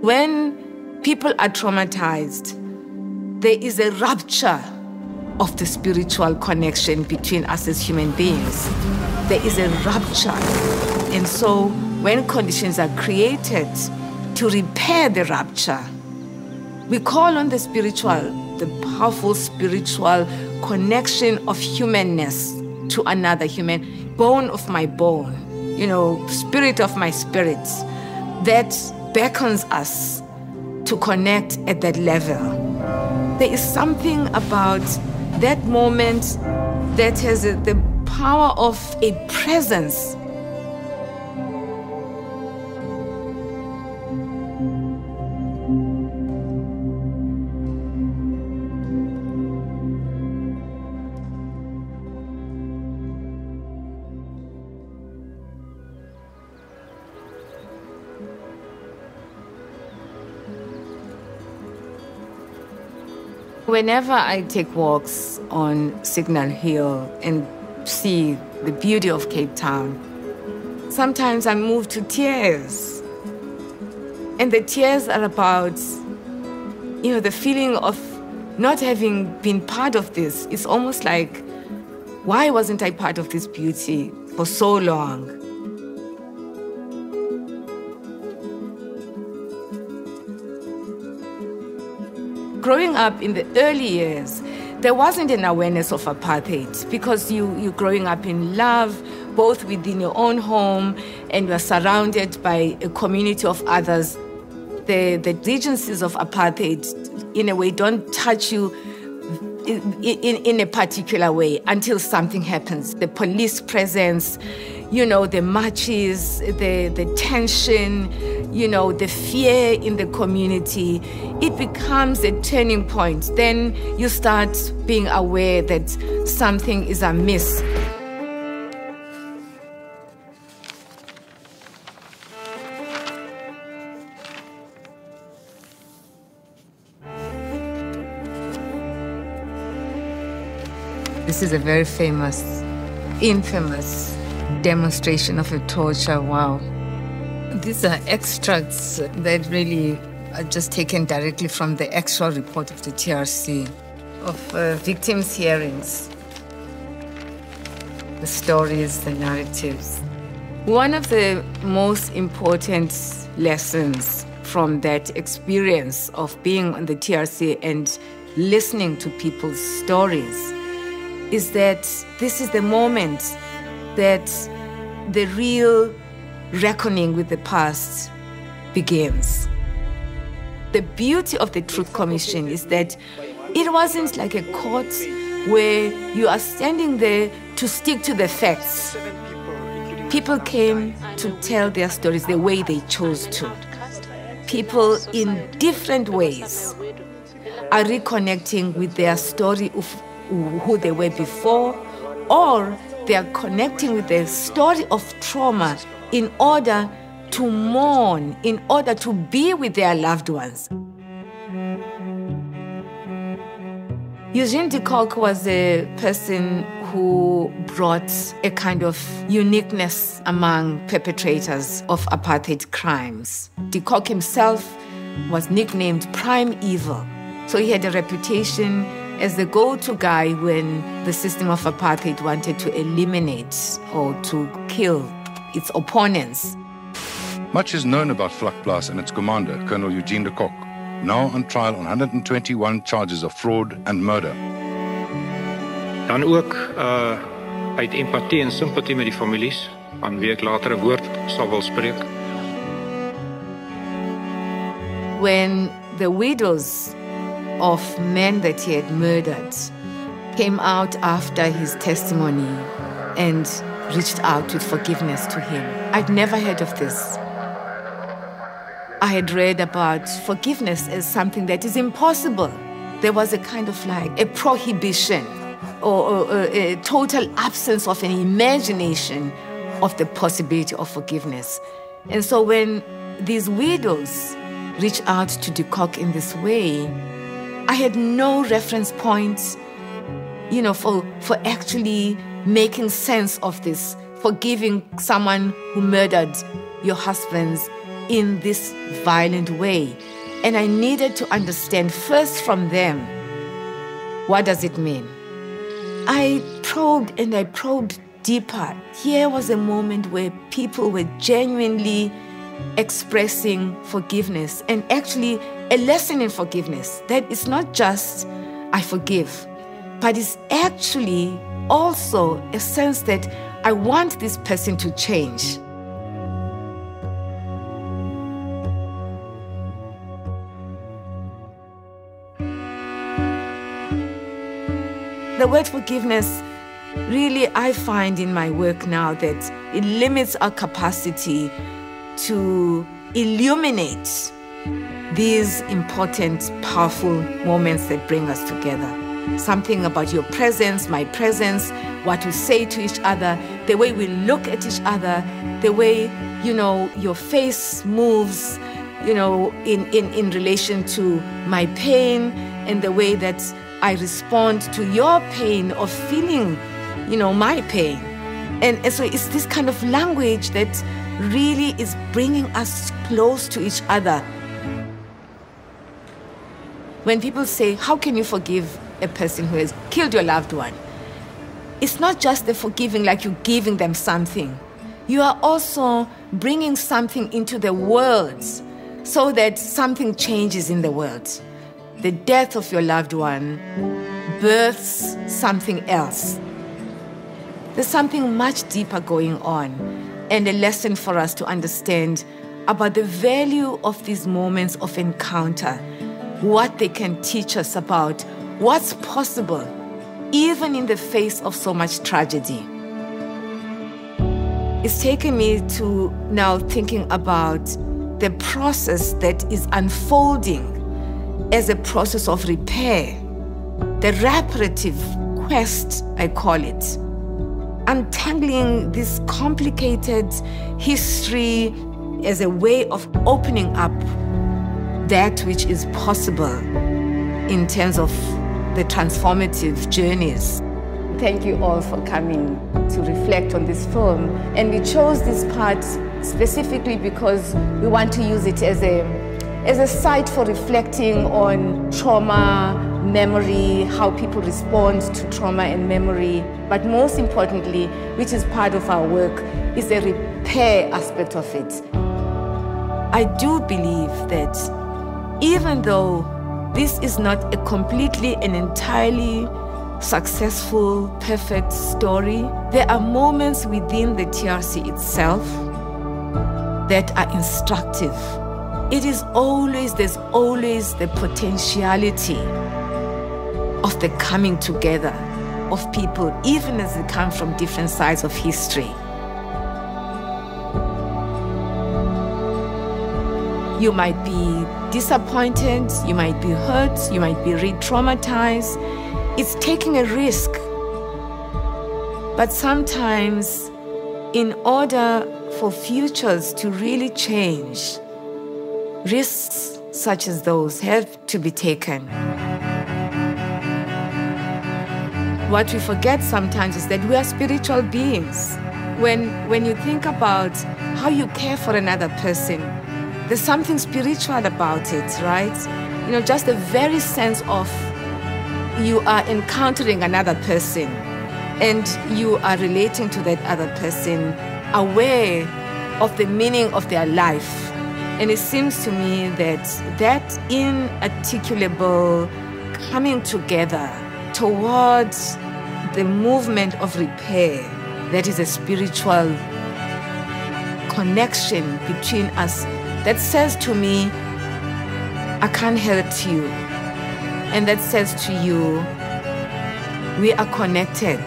When people are traumatized, there is a rupture of the spiritual connection between us as human beings. There is a rupture. And so when conditions are created to repair the rupture, we call on the powerful spiritual connection of humanness to another human, bone of my bone, spirit of my spirit, that beckons us to connect at that level. There is something about that moment that has the power of a presence. Whenever I take walks on Signal Hill and see the beauty of Cape Town, sometimes I'm moved to tears. And the tears are about, the feeling of not having been part of this. It's almost like, why wasn't I part of this beauty for so long? Growing up in the early years, there wasn't an awareness of apartheid because you're growing up in love, both within your own home, and you're surrounded by a community of others. The regencies of apartheid, in a way, don't touch you in a particular way until something happens. The police presence, the marches, the tension, the fear in the community, it becomes a turning point. Then you start being aware that something is amiss. This is a very infamous demonstration of a torture. Wow. These are extracts that really are just taken directly from the actual report of the TRC of victims' hearings, the stories, the narratives. One of the most important lessons from that experience of being on the TRC and listening to people's stories is that this is the moment that the real reckoning with the past begins. The beauty of the Truth Commission is that it wasn't like a court where you are standing there to stick to the facts. People came to tell their stories the way they chose to. People in different ways are reconnecting with their story of who they were before, or they are connecting with the story of trauma in order to mourn, in order to be with their loved ones. Eugene de Kock was a person who brought a kind of uniqueness among perpetrators of apartheid crimes. De Kock himself was nicknamed Prime Evil. So he had a reputation as the go-to guy when the system of apartheid wanted to eliminate or to kill its opponents. Much is known about Vlakplaas and its commander, Colonel Eugene de Kock, now on trial on 121 charges of fraud and murder. Dan ook uit empathie en sympathie met die families, aan wie ek later 'n woord sal wil spreek. When the widows of men that he had murdered came out after his testimony and reached out with forgiveness to him, I'd never heard of this. I had read about forgiveness as something that is impossible. There was a kind of like a prohibition or a total absence of an imagination of the possibility of forgiveness. And so when these widows reached out to de Kock in this way, I had no reference points, for actually making sense of this, forgiving someone who murdered your husbands in this violent way. And I needed to understand first from them, what does it mean? I probed and I probed deeper. Here was a moment where people were genuinely expressing forgiveness, and actually a lesson in forgiveness. That it's not just I forgive, but it's actually also a sense that I want this person to change. The word forgiveness, really, I find in my work now that it limits our capacity to illuminate these important, powerful moments that bring us together. Something about your presence, my presence, what we say to each other, the way we look at each other, the way, your face moves, in relation to my pain, and the way that I respond to your pain of feeling, my pain. And so it's this kind of language that really is bringing us close to each other. When people say, how can you forgive a person who has killed your loved one? It's not just the forgiving like you're giving them something. You are also bringing something into the world so that something changes in the world. The death of your loved one births something else. There's something much deeper going on, and a lesson for us to understand about the value of these moments of encounter, what they can teach us about what's possible, even in the face of so much tragedy. It's taken me to now thinking about the process that is unfolding as a process of repair, the reparative quest, I call it, untangling this complicated history as a way of opening up that which is possible in terms of the transformative journeys. Thank you all for coming to reflect on this film. And we chose this part specifically because we want to use it as a site for reflecting on trauma, memory, how people respond to trauma and memory. But most importantly, which is part of our work, is the repair aspect of it. I do believe that even though this is not a completely and entirely successful, perfect story, there are moments within the TRC itself that are instructive. There's always the potentiality of the coming together of people, even as they come from different sides of history. You might be disappointed, you might be hurt, you might be re-traumatized. It's taking a risk. But sometimes, in order for futures to really change, risks such as those have to be taken. What we forget sometimes is that we are spiritual beings. When you think about how you care for another person, there's something spiritual about it, right? Just the very sense of you are encountering another person and you are relating to that other person, aware of the meaning of their life. And it seems to me that inarticulable coming together towards the movement of repair, that is a spiritual connection between us, that says to me, I can't hurt you. And that says to you, we are connected.